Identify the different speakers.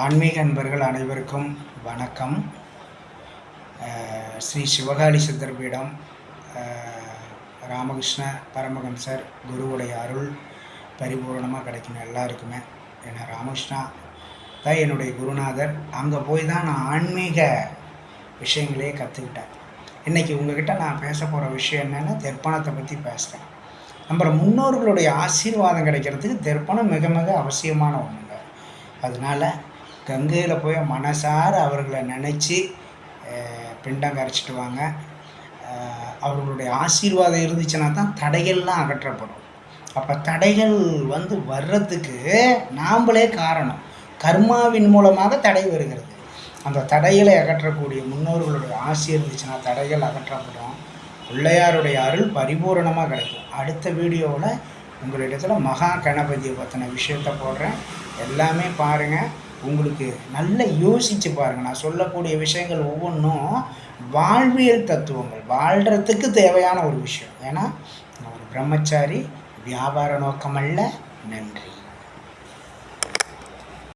Speaker 1: ஆன்மீக அன்பர்கள் அனைவருக்கும் வணக்கம். ஸ்ரீ சிவகாளி சித்தர் பீடம் ராமகிருஷ்ண பரமஹம்சர் குருவுடைய அருள் பரிபூர்ணமாக கிடைக்கணும் எல்லாருக்குமே. ஏன்னா ராமகிருஷ்ணா தான் என்னுடைய குருநாதர். அங்கே போய் தான் நான் ஆன்மீக விஷயங்களே கற்றுக்கிட்டேன். இன்றைக்கி உங்ககிட்ட நான் பேச போகிற விஷயம் என்னென்னா, தெர்ப்பணத்தை பற்றி பேசுகிறேன். நம்ம முன்னோர்களுடைய ஆசீர்வாதம் கிடைக்கிறதுக்கு தெர்ப்பணம் மிக மிக அவசியமான ஒன்றுங்க. அதனால் கங்கையில் போய் மனசார அவர்களை நினச்சி பிண்டம் கரைச்சிட்டு வாங்க. அவர்களுடைய ஆசீர்வாதம் இருந்துச்சுன்னா தான் தடைகள்லாம் அகற்றப்படும். அப்போ தடைகள் வர்றதுக்கு நாம்ளே காரணம். கர்மாவின் மூலமாக தடை வருகிறது. அந்த தடைகளை அகற்றக்கூடிய முன்னோர்களுடைய ஆசி இருந்துச்சுன்னா தடைகள் அகற்றப்படும். பிள்ளையாருடைய அருள் பரிபூரணமாக கிடைக்கும். அடுத்த வீடியோவில் உங்களிடத்தில் மகா கணபதியை பற்றின விஷயத்தை போடுறேன். எல்லாமே பாருங்கள். உங்களுக்கு நல்ல யோசித்து பாருங்கள். நான் சொல்லக்கூடிய விஷயங்கள் ஒவ்வொன்றும் வாழ்வியல் தத்துவங்கள், வாழ்கிறதுக்கு தேவையான ஒரு விஷயம். ஏன்னா நான் ஒரு பிரம்மச்சாரி, வியாபார நோக்கமல்ல. நன்றி.